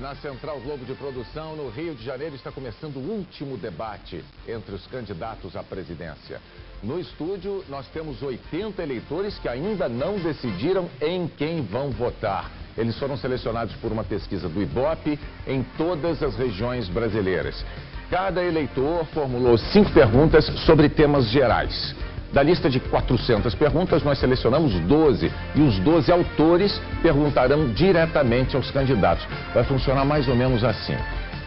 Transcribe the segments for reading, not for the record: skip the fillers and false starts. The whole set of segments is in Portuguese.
Na Central Globo de Produção, no Rio de Janeiro, está começando o último debate entre os candidatos à presidência. No estúdio, nós temos 80 eleitores que ainda não decidiram em quem vão votar. Eles foram selecionados por uma pesquisa do Ibope em todas as regiões brasileiras. Cada eleitor formulou 5 perguntas sobre temas gerais. Da lista de 400 perguntas, nós selecionamos 12 e os 12 autores perguntarão diretamente aos candidatos. Vai funcionar mais ou menos assim.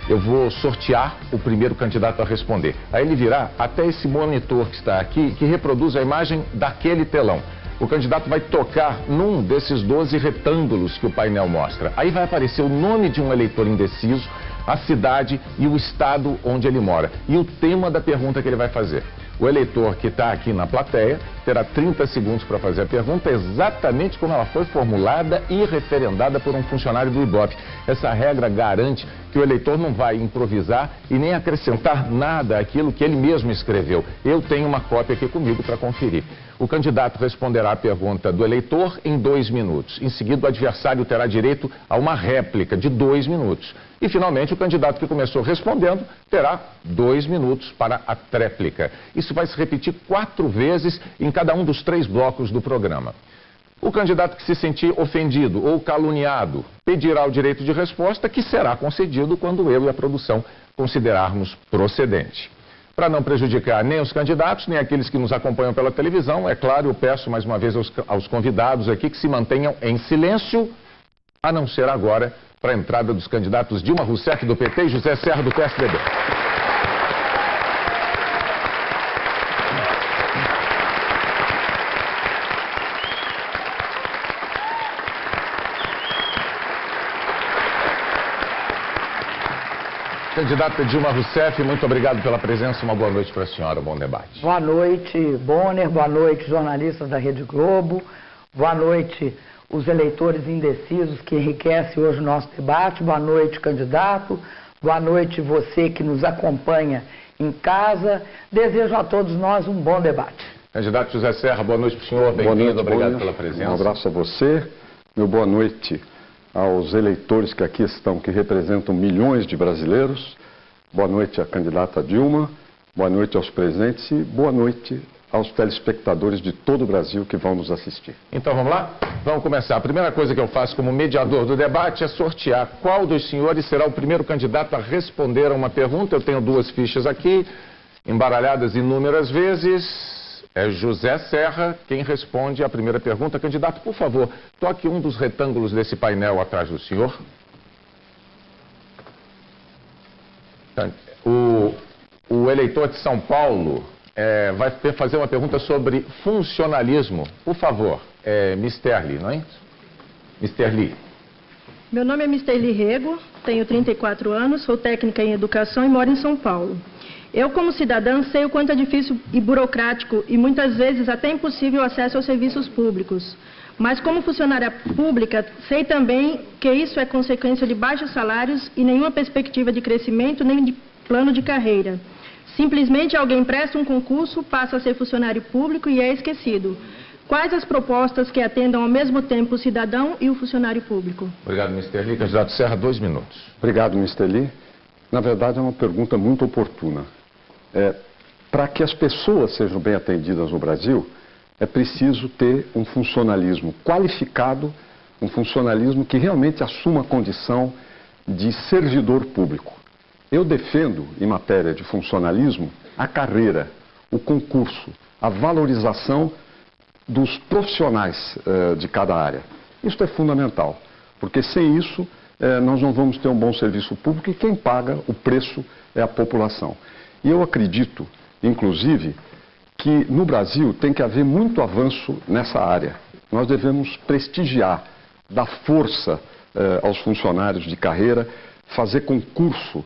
Eu vou sortear o primeiro candidato a responder. Aí ele virá até esse monitor que está aqui, que reproduz a imagem daquele telão. O candidato vai tocar num desses 12 retângulos que o painel mostra. Aí vai aparecer o nome de um eleitor indeciso, a cidade e o estado onde ele mora. E o tema da pergunta que ele vai fazer. O eleitor que está aqui na plateia terá 30 segundos para fazer a pergunta exatamente como ela foi formulada e referendada por um funcionário do Ibope. Essa regra garante que o eleitor não vai improvisar e nem acrescentar nada àquilo que ele mesmo escreveu. Eu tenho uma cópia aqui comigo para conferir. O candidato responderá a pergunta do eleitor em 2 minutos. Em seguida, o adversário terá direito a uma réplica de 2 minutos. E, finalmente, o candidato que começou respondendo terá 2 minutos para a tréplica. Isso vai se repetir 4 vezes em cada um dos 3 blocos do programa. O candidato que se sentir ofendido ou caluniado pedirá o direito de resposta, que será concedido quando eu e a produção considerarmos procedente. Para não prejudicar nem os candidatos, nem aqueles que nos acompanham pela televisão, é claro, eu peço mais uma vez aos convidados aqui que se mantenham em silêncio, a não ser agora para a entrada dos candidatos Dilma Rousseff do PT e José Serra do PSDB. Candidata Dilma Rousseff, muito obrigado pela presença, uma boa noite para a senhora, bom debate. Boa noite, Bonner, boa noite, jornalistas da Rede Globo, boa noite, os eleitores indecisos que enriquecem hoje o nosso debate, boa noite, candidato, boa noite você que nos acompanha em casa, desejo a todos nós um bom debate. Candidato José Serra, boa noite para o senhor, bem-vindo, obrigado pela presença. Um abraço a você, meu boa noite aos eleitores que aqui estão, que representam milhões de brasileiros. Boa noite à candidata Dilma, boa noite aos presentes e boa noite aos telespectadores de todo o Brasil que vão nos assistir. Então vamos lá? Vamos começar. A primeira coisa que eu faço como mediador do debate é sortear qual dos senhores será o primeiro candidato a responder a uma pergunta. Eu tenho 2 fichas aqui, embaralhadas inúmeras vezes. É José Serra quem responde a primeira pergunta. Candidato, por favor, toque um dos retângulos desse painel atrás do senhor. O eleitor de São Paulo vai fazer uma pergunta sobre funcionalismo. Por favor, Mr. Lee, não é isso? Mr. Lee. Meu nome é Mr. Lee Rego, tenho 34 anos, sou técnica em educação e moro em São Paulo. Eu, como cidadã, sei o quanto é difícil e burocrático e muitas vezes até impossível o acesso aos serviços públicos. Mas, como funcionária pública, sei também que isso é consequência de baixos salários e nenhuma perspectiva de crescimento nem de plano de carreira. Simplesmente alguém presta um concurso, passa a ser funcionário público e é esquecido. Quais as propostas que atendam ao mesmo tempo o cidadão e o funcionário público? Obrigado, Mr. Lee. Candidato Serra, 2 minutos. Obrigado, Mr. Lee. Na verdade, é uma pergunta muito oportuna. Para que as pessoas sejam bem atendidas no Brasil, é preciso ter um funcionalismo qualificado, um funcionalismo que realmente assuma a condição de servidor público. Eu defendo, em matéria de funcionalismo, a carreira, o concurso, a valorização dos profissionais de cada área. Isso é fundamental, porque sem isso nós não vamos ter um bom serviço público e quem paga o preço é a população. E eu acredito, inclusive, que no Brasil tem que haver muito avanço nessa área. Nós devemos prestigiar, dar força aos funcionários de carreira, fazer concurso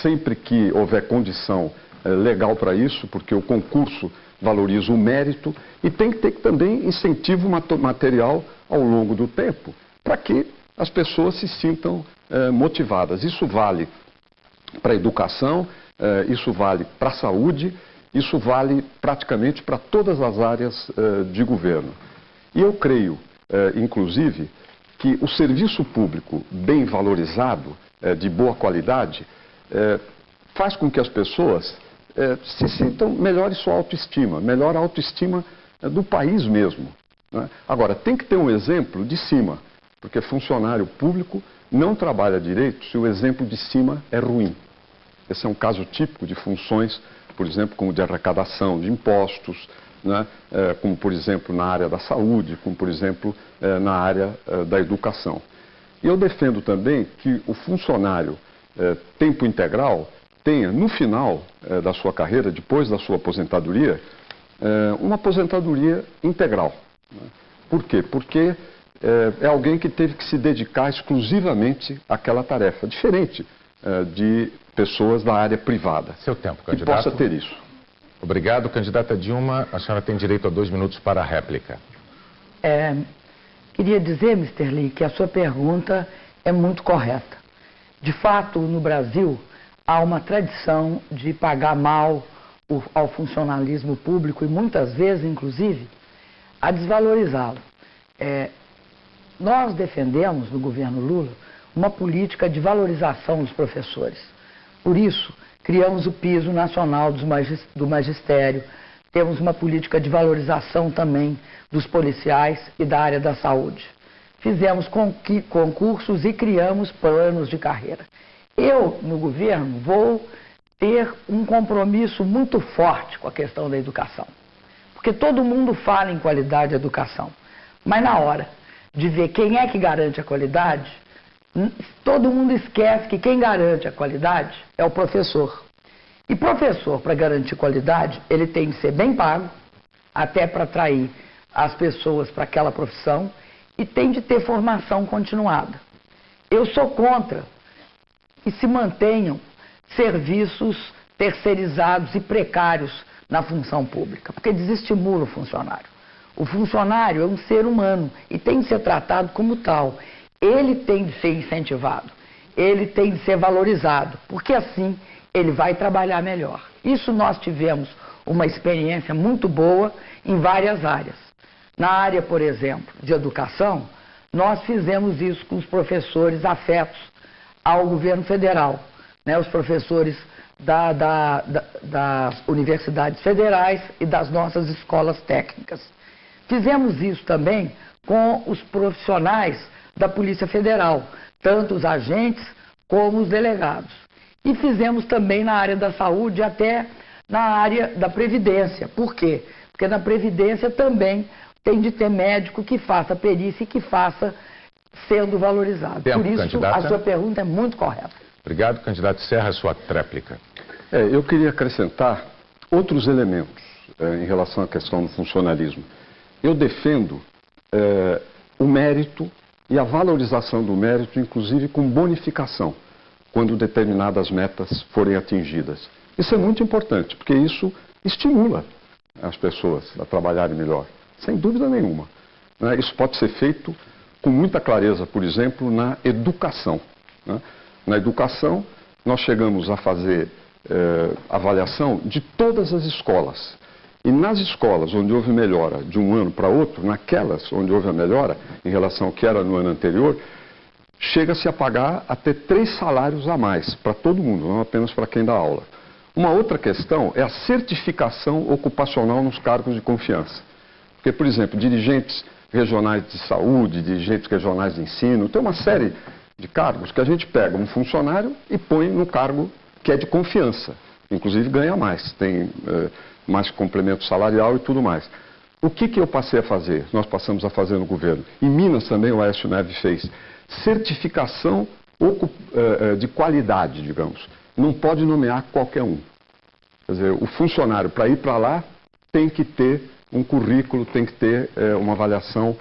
sempre que houver condição legal para isso, porque o concurso valoriza o mérito e tem que ter também incentivo material ao longo do tempo, para que as pessoas se sintam motivadas. Isso vale para a educação, isso vale para a saúde, isso vale praticamente para todas as áreas de governo. E eu creio, inclusive, que o serviço público bem valorizado, de boa qualidade, faz com que as pessoas se sintam melhor em sua autoestima, melhor a autoestima do país mesmo, né? Agora, tem que ter um exemplo de cima, porque funcionário público não trabalha direito se o exemplo de cima é ruim. Esse é um caso típico de funções, por exemplo, como de arrecadação de impostos, né? Como, por exemplo, na área da saúde, como, por exemplo, na área da educação. E eu defendo também que o funcionário tempo integral tenha, no final da sua carreira, depois da sua aposentadoria, uma aposentadoria integral. Né? Por quê? Porque é alguém que teve que se dedicar exclusivamente àquela tarefa, diferente de pessoas da área privada. Seu tempo, que candidato. possa ter isso. Obrigado, candidata Dilma. A senhora tem direito a 2 minutos para a réplica. Queria dizer, Mr. Lee, que a sua pergunta é muito correta. De fato, no Brasil, há uma tradição de pagar mal ao funcionalismo público e muitas vezes, inclusive, a desvalorizá-lo. Nós defendemos, no governo Lula, uma política de valorização dos professores. Por isso, criamos o piso nacional do magistério, temos uma política de valorização também dos policiais e da área da saúde. Fizemos concursos e criamos planos de carreira. Eu, no governo, vou ter um compromisso muito forte com a questão da educação. Porque todo mundo fala em qualidade de educação, mas na hora de ver quem é que garante a qualidade, todo mundo esquece que quem garante a qualidade é o professor. E professor, para garantir qualidade, ele tem que ser bem pago, até para atrair as pessoas para aquela profissão, e tem de ter formação continuada. Eu sou contra que se mantenham serviços terceirizados e precários na função pública, porque desestimula o funcionário. O funcionário é um ser humano e tem de ser tratado como tal. Ele tem de ser incentivado, ele tem de ser valorizado, porque assim ele vai trabalhar melhor. Isso nós tivemos uma experiência muito boa em várias áreas. Na área, por exemplo, de educação, nós fizemos isso com os professores afetos ao governo federal, né? Os professores das universidades federais e das nossas escolas técnicas. Fizemos isso também com os profissionais da Polícia Federal, tanto os agentes como os delegados. E fizemos também na área da saúde, até na área da Previdência. Por quê? Porque na Previdência também tem de ter médico que faça perícia e que faça sendo valorizado. Tempo, por isso, candidata. a sua pergunta é muito correta. Obrigado, candidato Serra, a sua tréplica. Eu queria acrescentar outros elementos em relação à questão do funcionalismo. Eu defendo o mérito e a valorização do mérito, inclusive com bonificação, quando determinadas metas forem atingidas. Isso é muito importante, porque isso estimula as pessoas a trabalharem melhor, sem dúvida nenhuma. Isso pode ser feito com muita clareza, por exemplo, na educação. Na educação, nós chegamos a fazer avaliação de todas as escolas. E nas escolas onde houve melhora de um ano para outro, naquelas onde houve a melhora em relação ao que era no ano anterior, chega-se a pagar até 3 salários a mais para todo mundo, não apenas para quem dá aula. Uma outra questão é a certificação ocupacional nos cargos de confiança. Porque, por exemplo, dirigentes regionais de saúde, dirigentes regionais de ensino, tem uma série de cargos que a gente pega um funcionário e põe no cargo que é de confiança. Inclusive ganha mais, tem mais complemento salarial e tudo mais. O que eu passei a fazer? Nós passamos a fazer no governo. Em Minas também o Aécio Neves fez. Certificação de qualidade, digamos. Não pode nomear qualquer um. Quer dizer, o funcionário, para ir para lá, tem que ter um currículo, tem que ter uma avaliação,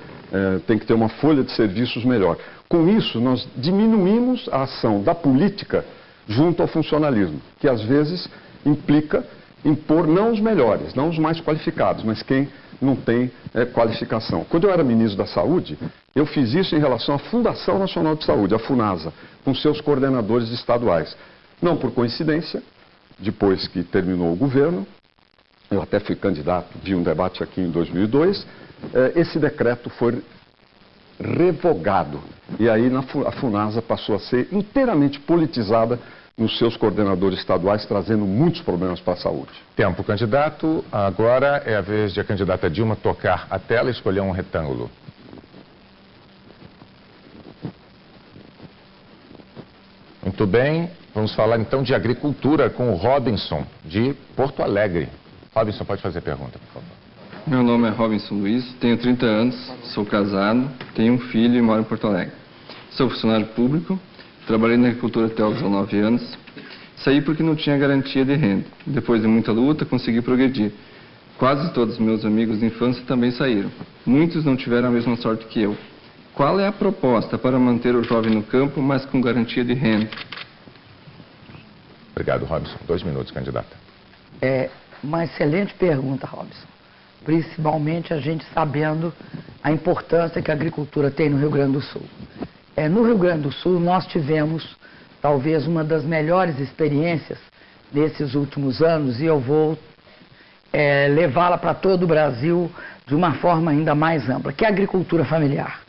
tem que ter uma folha de serviços melhor. Com isso, nós diminuímos a ação da política junto ao funcionalismo, que às vezes implica impor não os melhores, não os mais qualificados, mas quem não tem qualificação. Quando eu era ministro da Saúde, eu fiz isso em relação à Fundação Nacional de Saúde, a FUNASA, com seus coordenadores estaduais. Não por coincidência, depois que terminou o governo, eu até fui candidato, vi um debate aqui em 2002, esse decreto foi revogado. E aí a FUNASA passou a ser inteiramente politizada nos seus coordenadores estaduais, trazendo muitos problemas para a saúde. Tempo, candidato. Agora é a vez de a candidata Dilma tocar a tela e escolher um retângulo. Muito bem. Vamos falar então de agricultura com o Robinson, de Porto Alegre. Robinson, pode fazer pergunta, por favor. Meu nome é Robinson Luiz, tenho 30 anos, sou casado, tenho um filho e moro em Porto Alegre. Sou funcionário público, trabalhei na agricultura até aos 19 anos, saí porque não tinha garantia de renda. Depois de muita luta, consegui progredir. Quase todos os meus amigos de infância também saíram. Muitos não tiveram a mesma sorte que eu. Qual é a proposta para manter o jovem no campo, mas com garantia de renda? Obrigado, Robinson. 2 minutos, candidata. É uma excelente pergunta, Robinson. Principalmente a gente sabendo a importância que a agricultura tem no Rio Grande do Sul. No Rio Grande do Sul nós tivemos talvez uma das melhores experiências nesses últimos anos e eu vou levá-la para todo o Brasil de uma forma ainda mais ampla, que é a agricultura familiar.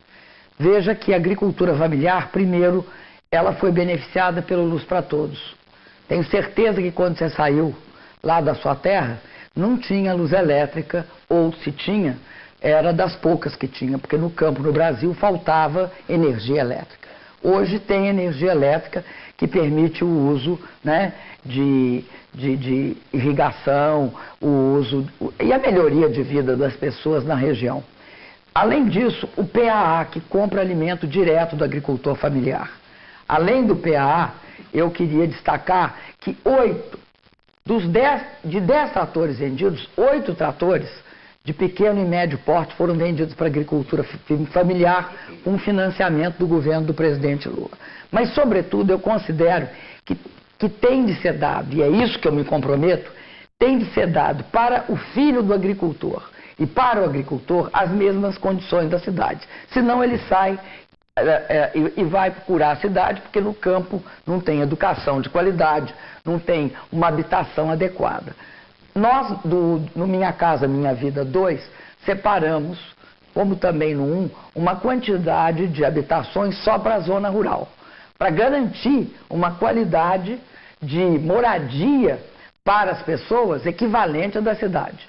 Veja que a agricultura familiar, primeiro, ela foi beneficiada pelo Luz para Todos. Tenho certeza que quando você saiu lá da sua terra, não tinha luz elétrica, ou se tinha, era das poucas que tinha, porque no campo no Brasil faltava energia elétrica. Hoje tem energia elétrica que permite o uso, né, de irrigação, o uso e a melhoria de vida das pessoas na região. Além disso, o PAA, que compra alimento direto do agricultor familiar. Além do PAA, eu queria destacar que de 10 tratores vendidos, 8 tratores de pequeno e médio porte foram vendidos para a agricultura familiar com financiamento do governo do presidente Lula. Mas, sobretudo, eu considero que tem de ser dado, e é isso que eu me comprometo, tem de ser dado para o filho do agricultor e para o agricultor as mesmas condições da cidade. Senão ele sai e vai procurar a cidade, porque no campo não tem educação de qualidade, não tem uma habitação adequada. Nós, no Minha Casa Minha Vida 2, separamos, como também no 1, uma quantidade de habitações só para a zona rural, para garantir uma qualidade de moradia para as pessoas equivalente à da cidade.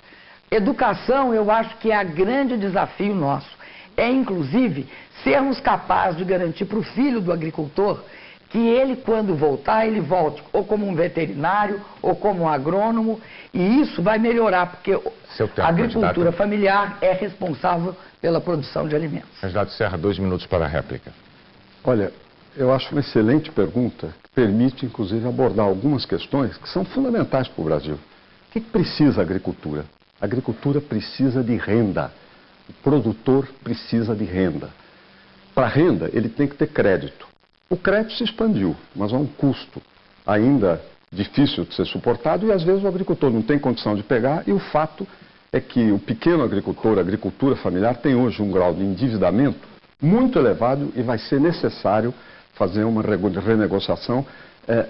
Educação, eu acho que é o grande desafio nosso. Inclusive, sermos capazes de garantir para o filho do agricultor que ele, quando voltar, ele volte ou como um veterinário ou como um agrônomo, e isso vai melhorar, porque a agricultura familiar é responsável pela produção de alimentos. Candidato Serra, 2 minutos para a réplica. Olha, eu acho uma excelente pergunta, que permite, inclusive, abordar algumas questões que são fundamentais para o Brasil. O que precisa a agricultura? A agricultura precisa de renda. O produtor precisa de renda. Para renda, ele tem que ter crédito. O crédito se expandiu, mas há um custo ainda difícil de ser suportado e às vezes o agricultor não tem condição de pegar e o fato é que o pequeno agricultor, a agricultura familiar, tem hoje um grau de endividamento muito elevado e vai ser necessário fazer uma renegociação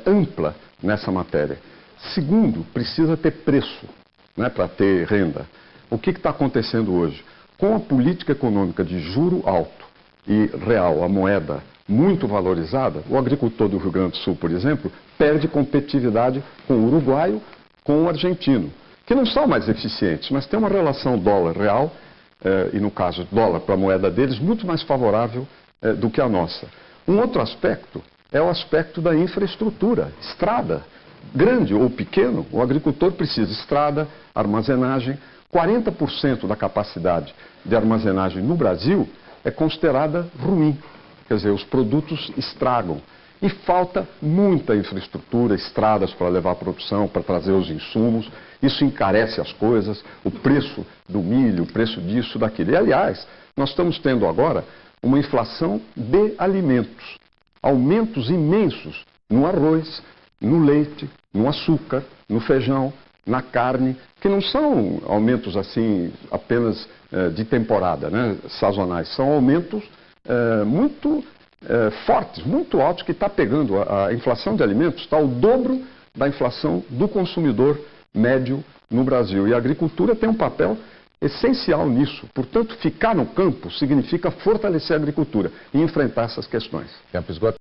ampla nessa matéria. Segundo, precisa ter preço, né, para ter renda. O que está acontecendo hoje? Com a política econômica de juro alto e real, a moeda muito valorizada, o agricultor do Rio Grande do Sul, por exemplo, perde competitividade com o uruguaio, com o argentino, que não são mais eficientes, mas tem uma relação dólar-real, e no caso dólar para a moeda deles, muito mais favorável do que a nossa. Um outro aspecto é o aspecto da infraestrutura, estrada. Grande ou pequeno, o agricultor precisa de estrada, armazenagem. 40% da capacidade de armazenagem no Brasil é considerada ruim. Quer dizer, os produtos estragam. E falta muita infraestrutura, estradas para levar a produção, para trazer os insumos. Isso encarece as coisas, o preço do milho, o preço disso, daquilo. E, aliás, nós estamos tendo agora uma inflação de alimentos. Aumentos imensos no arroz, no leite, no açúcar, no feijão, na carne, que não são aumentos assim apenas de temporada, né, sazonais. São aumentos muito fortes, muito altos, que está pegando a inflação de alimentos, está ao dobro da inflação do consumidor médio no Brasil. E a agricultura tem um papel essencial nisso. Portanto, ficar no campo significa fortalecer a agricultura e enfrentar essas questões. Tempo esgotado.